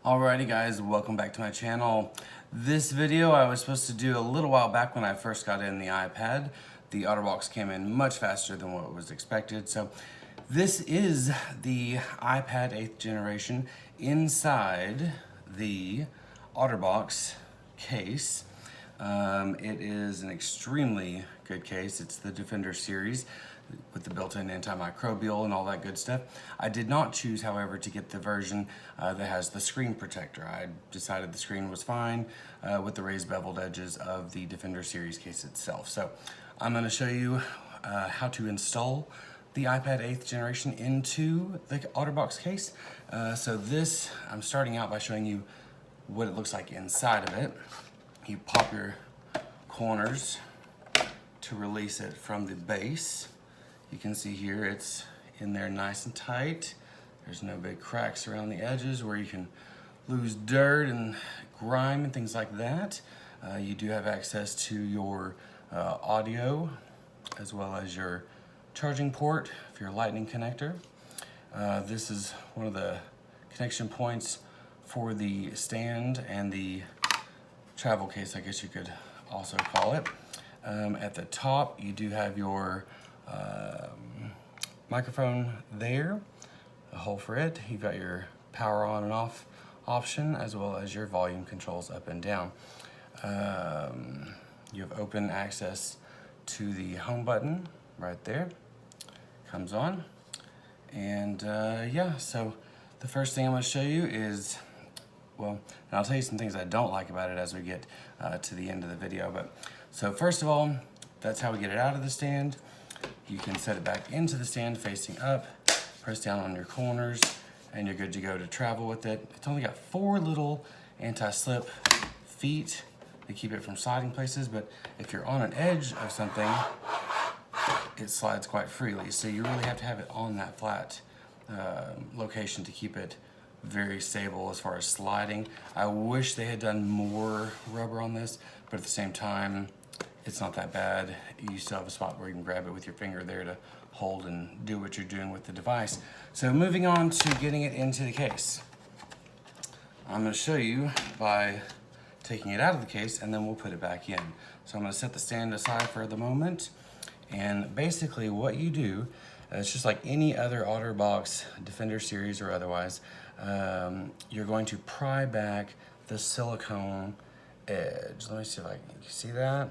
Alrighty guys, welcome back to my channel. This video I was supposed to do a little while back when I first got in the iPad. The Otterbox came in much faster than what was expected. So this is the iPad 8th generation inside the Otterbox case. It is an extremely good case. It's the Defender series with the built-in antimicrobial and all that good stuff. I did not choose, however, to get the version that has the screen protector. I decided the screen was fine with the raised beveled edges of the Defender series case itself. So I'm going to show you how to install the iPad 8th generation into the Otterbox case. So this, I'm starting out by showing you what it looks like inside of it. You pop your corners to release it from the base. You can see here it's in there nice and tight. There's no big cracks around the edges where you can lose dirt and grime and things like that. You do have access to your audio as well as your charging port for your lightning connector. This is one of the connection points for the stand and the travel case, I guess you could also call it. At the top you do have your microphone there, a hole for it. You've got your power on and off option as well as your volume controls up and down. You have open access to the home button right there. Comes on. And yeah, so the first thing I'm going to show you is, well, and I'll tell you some things I don't like about it as we get to the end of the video. But so first of all, that's how we get it out of the stand. You can set it back into the stand facing up, press down on your corners, and you're good to go to travel with it. It's only got 4 little anti-slip feet to keep it from sliding places, but if you're on an edge of something, it slides quite freely. So you really have to have it on that flat location to keep it very stable as far as sliding. I wish they had done more rubber on this, but at the same time, it's not that bad. You still have a spot where you can grab it with your finger there to hold and do what you're doing with the device. So moving on to getting it into the case. I'm going to show you by taking it out of the case and then we'll put it back in. So I'm going to set the stand aside for the moment. And basically what you do, it's just like any other Otterbox Defender series or otherwise, you're going to pry back the silicone edge. Let me see if I can, you see that?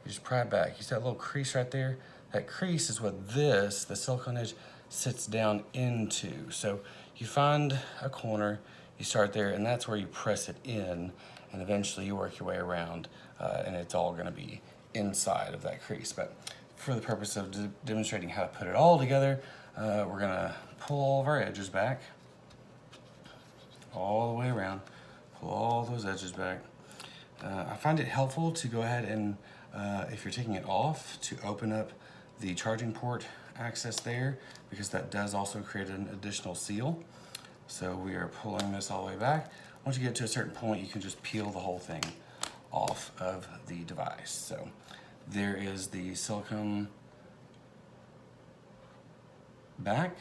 You just pry it back. You see that little crease right there? That crease is what this, the silicone edge, sits down into. So you find a corner, you start there, and that's where you press it in, and eventually you work your way around, and it's all gonna be inside of that crease. But for the purpose of demonstrating how to put it all together, we're gonna pull all of our edges back, all the way around, pull all those edges back. I find it helpful to go ahead and, if you're taking it off, to open up the charging port access there, because that does also create an additional seal. So we are pulling this all the way back. Once you get to a certain point, you can just peel the whole thing off of the device. So there is the silicone back.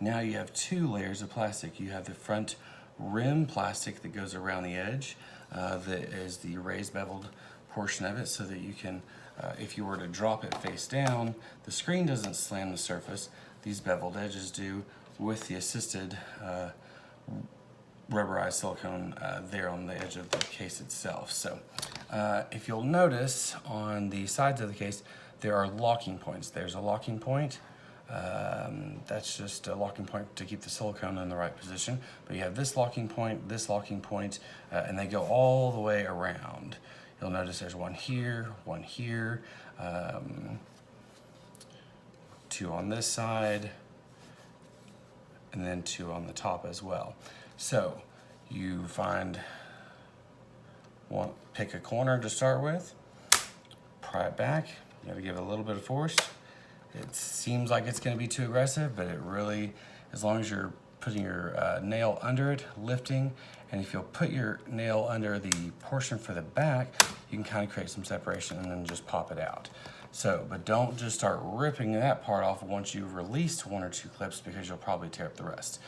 Now you have 2 layers of plastic. You have the front rim plastic that goes around the edge, that is the raised beveled portion of it, so that you can, if you were to drop it face down, the screen doesn't slam the surface. These beveled edges do, with the assisted rubberized silicone there on the edge of the case itself. So if you'll notice on the sides of the case, there are locking points. There's a locking point. That's just a locking point to keep the silicone in the right position. But you have this locking point, and they go all the way around. You'll notice there's one here, 2 on this side, and then 2 on the top as well. So you pick a corner to start with, pry it back. You have to give it a little bit of force. It seems like it's going to be too aggressive, but it really, as long as you're putting your nail under it, lifting, and if you'll put your nail under the portion for the back, you can kind of create some separation and then just pop it out. So, but don't just start ripping that part off once you've released 1 or 2 clips, because you'll probably tear up the rest.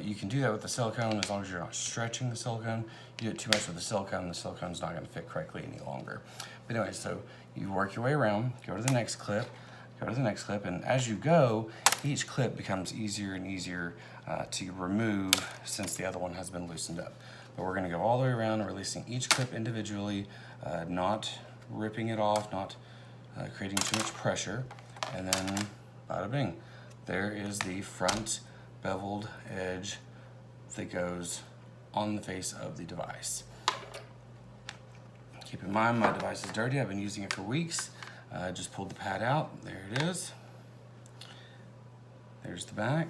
You can do that with the silicone as long as you're not stretching the silicone. You do it too much with the silicone's not going to fit correctly any longer. But anyway, so you work your way around, go to the next clip, and as you go, each clip becomes easier and easier to remove since the other one has been loosened up. But we're going to go all the way around, releasing each clip individually, not ripping it off, not creating too much pressure, and then bada bing. There is the front beveled edge that goes on the face of the device. Keep in mind, my device is dirty. I've been using it for weeks. I just pulled the pad out. There it is. There's the back.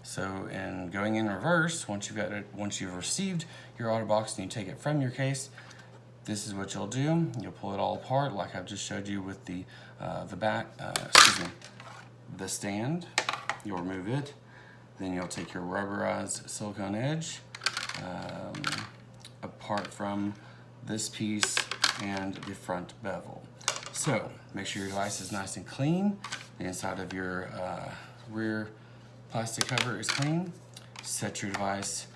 So in going in reverse, once you've received your Otterbox and you take it from your case, this is what you'll do. You'll pull it all apart like I've just showed you with the the stand. You'll remove it. Then you'll take your rubberized silicone edge apart from this piece and the front bevel. So make sure your device is nice and clean. The inside of your rear plastic cover is clean. Set your device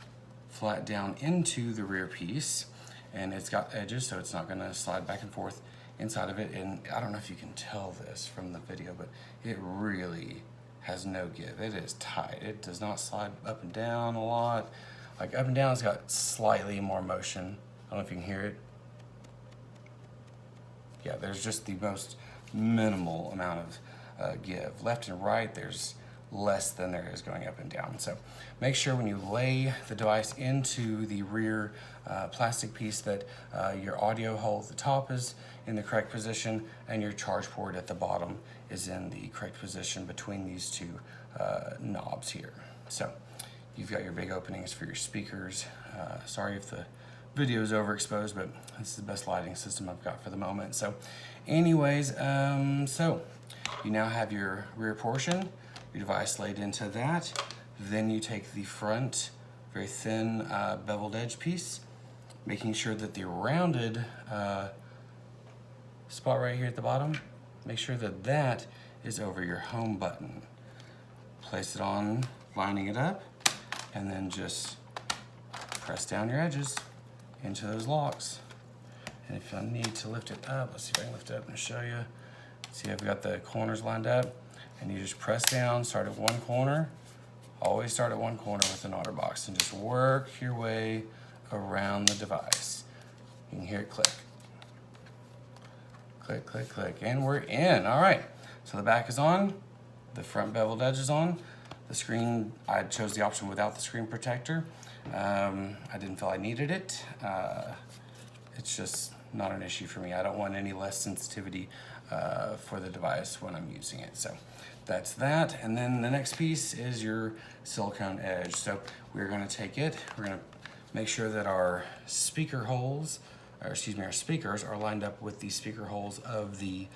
flat down into the rear piece, and it's got edges so it's not going to slide back and forth inside of it. And I don't know if you can tell this from the video, but it really has no give. It is tight. It does not slide up and down a lot. Like up and down, it's got slightly more motion. I don't know if you can hear it. Yeah, there's just the most minimal amount of give. Left and right, there's less than there is going up and down. So make sure when you lay the device into the rear plastic piece that your audio hole at the top is in the correct position and your charge port at the bottom is in the correct position between these two knobs here. So you've got your big openings for your speakers. Sorry if the video is overexposed, but this is the best lighting system I've got for the moment. So anyways, so you now have your rear portion, your device laid into that. Then you take the front, very thin beveled edge piece, making sure that the rounded spot right here at the bottom, make sure that that is over your home button. Place it on, lining it up, and then just press down your edges into those locks. And if I need to lift it up, let's see if I can lift it up and show you. See, I've got the corners lined up, and you just press down, start at one corner. Always start at one corner with an Otterbox and just work your way around the device. You can hear it click. Click, click, click, and we're in. All right, so the back is on, the front beveled edge is on. The screen, I chose the option without the screen protector. I didn't feel I needed it. It's just not an issue for me. I don't want any less sensitivity for the device when I'm using it. So that's that. And then the next piece is your silicone edge. So we're gonna take it, we're gonna make sure that our speaker holes, or excuse me, our speakers are lined up with the speaker holes of the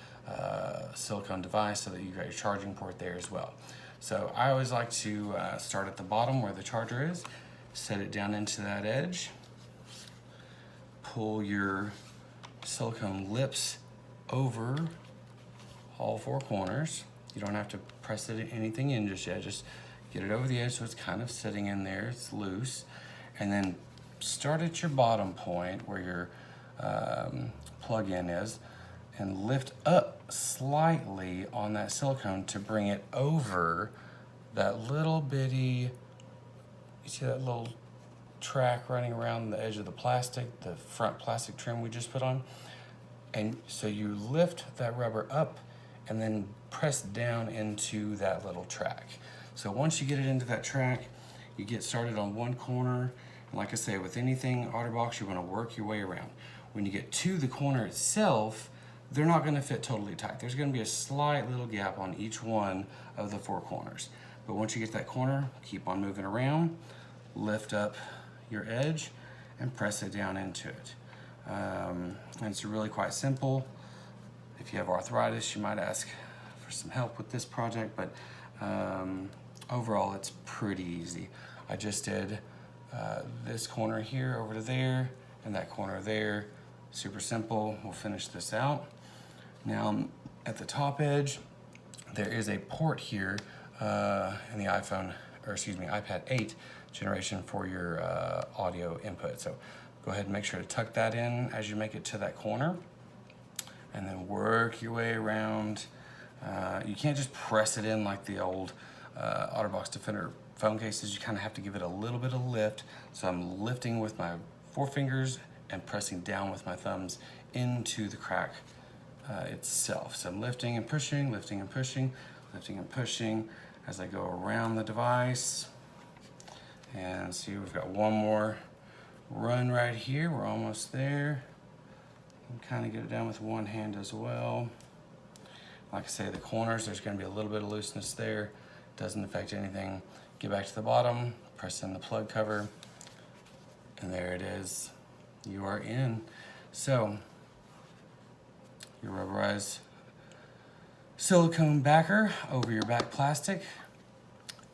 silicone device so that you've got your charging port there as well. So I always like to start at the bottom where the charger is, set it down into that edge, pull your silicone lips over all four corners. You don't have to press anything in just yet, just get it over the edge so it's kind of sitting in there, it's loose. And then start at your bottom point where your plug-in is and lift up slightly on that silicone to bring it over that little bitty, you see that little track running around the edge of the plastic, the front plastic trim we just put on? And so you lift that rubber up and then press down into that little track. So once you get it into that track, you get started on one corner. And like I say, with anything Otterbox, you're gonna work your way around. When you get to the corner itself, they're not gonna fit totally tight. There's gonna be a slight little gap on each one of the four corners. But once you get to that corner, keep on moving around, lift up your edge and press it down into it. And it's really quite simple. If you have arthritis, you might ask for some help with this project, but overall it's pretty easy. I just did this corner here over to there and that corner there. Super simple. We'll finish this out. Now at the top edge, there is a port here in the iPhone iPad 8 generation for your audio input. So go ahead and make sure to tuck that in as you make it to that corner, and then work your way around. You can't just press it in like the old Otterbox Defender phone cases. You kind of have to give it a little bit of lift. So I'm lifting with my forefingers and pressing down with my thumbs into the crack itself. So I'm lifting and pushing, lifting and pushing, lifting and pushing as I go around the device. And see, we've got one more run right here. We're almost there. Kind of get it down with one hand as well. Like I say, the corners, there's going to be a little bit of looseness there. Doesn't affect anything. Get back to the bottom, press in the plug cover, and there it is. You are in. So your rubberized silicone backer over your back plastic,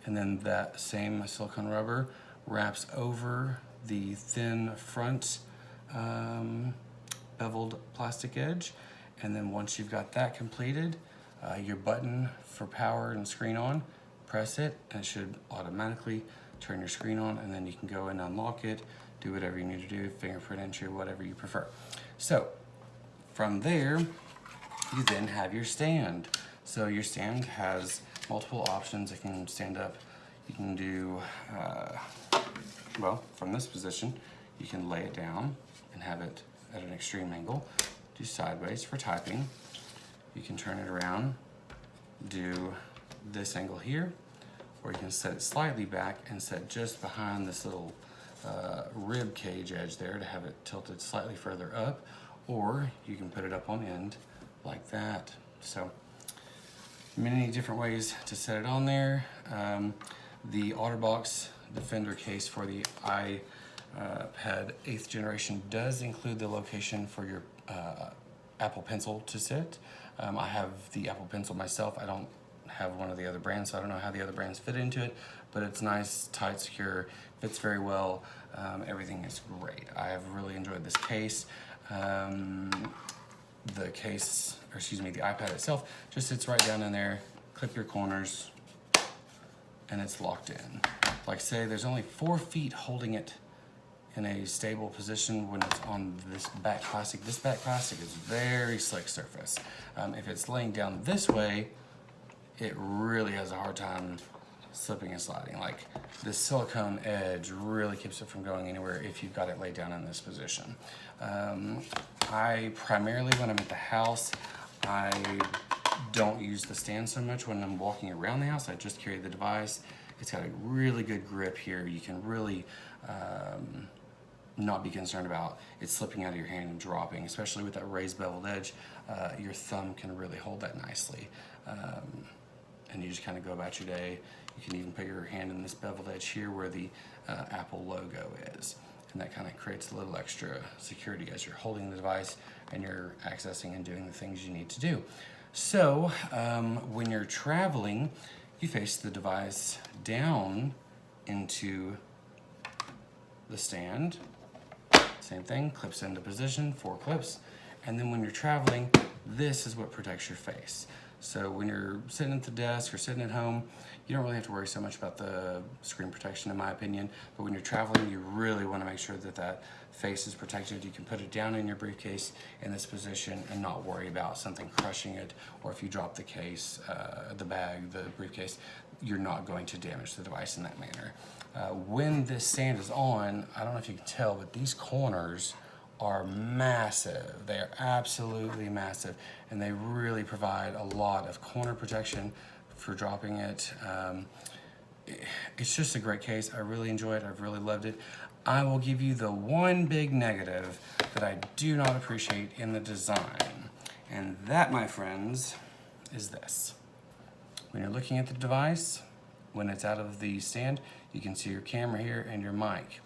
and then that same silicone rubber wraps over the thin front beveled plastic edge. And then once you've got that completed, your button for power and screen on, press it and it should automatically turn your screen on, and then you can go and unlock it, do whatever you need to do, fingerprint entry, whatever you prefer. So from there, you then have your stand. So your stand has multiple options. It can stand up. You can do, well, from this position, you can lay it down and have it at an extreme angle. Do sideways for typing. You can turn it around, do this angle here, or you can set it slightly back and set just behind this little rib cage edge there to have it tilted slightly further up, or you can put it up on end like that. So many different ways to set it on there. The Otterbox Defender case for the iPad 8th generation does include the location for your Apple Pencil to sit. I have the Apple Pencil myself. I don't have one of the other brands, so I don't know how the other brands fit into it, but it's nice, tight, secure, fits very well. Everything is great. I have really enjoyed this case. The case, or excuse me, the iPad itself just sits right down in there, clip your corners, and it's locked in. Like I say, there's only 4 feet holding it in a stable position when it's on this back plastic. This back plastic is very slick surface. If it's laying down this way, it really has a hard time slipping and sliding. Like this silicone edge really keeps it from going anywhere if you've got it laid down in this position. I primarily, when I'm at the house, I don't use the stand so much. When I'm walking around the house, I just carry the device. It's got a really good grip here. You can really not be concerned about it slipping out of your hand and dropping, especially with that raised beveled edge. Your thumb can really hold that nicely. And you just kind of go about your day. You can even put your hand in this beveled edge here where the Apple logo is. And that kind of creates a little extra security as you're holding the device and you're accessing and doing the things you need to do. So when you're traveling, you face the device down into the stand. Same thing, clips into position, 4 clips. And then when you're traveling, this is what protects your face. So when you're sitting at the desk or sitting at home, you don't really have to worry so much about the screen protection, in my opinion. But when you're traveling, you really want to make sure that that face is protected. You can put it down in your briefcase in this position and not worry about something crushing it, or if you drop the case, the bag, the briefcase, you're not going to damage the device in that manner. When this stand is on, I don't know if you can tell, but these corners are massive. They are absolutely massive, and they really provide a lot of corner protection for dropping it. It's just a great case. I really enjoy it. I've really loved it. I will give you the one big negative that I do not appreciate in the design, and that, my friends, is this. When you're looking at the device, when it's out of the stand, you can see your camera here and your mic.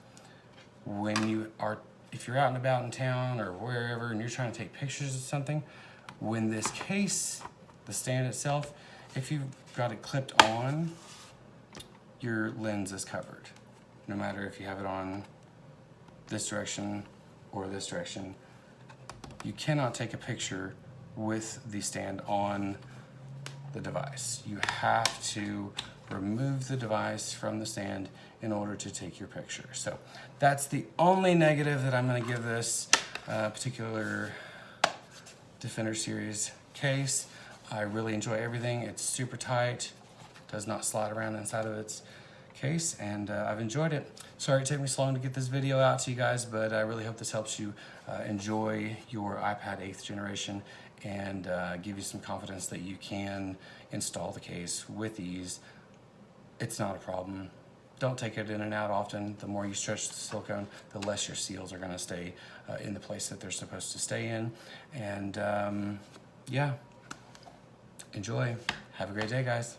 If you're out and about in town or wherever and you're trying to take pictures of something, when this case, the stand itself, if you've got it clipped on, your lens is covered. No matter if you have it on this direction or this direction, you cannot take a picture with the stand on the device. You have to remove the device from the stand in order to take your picture. So that's the only negative that I'm going to give this particular Defender series case. I really enjoy everything. It's super tight, does not slide around inside of its case, and I've enjoyed it. Sorry it took me so long to get this video out to you guys, but I really hope this helps you enjoy your iPad 8th generation and give you some confidence that you can install the case with ease. It's not a problem. Don't take it in and out often. The more you stretch the silicone, the less your seals are going to stay in the place that they're supposed to stay in. And yeah, enjoy. Have a great day, guys.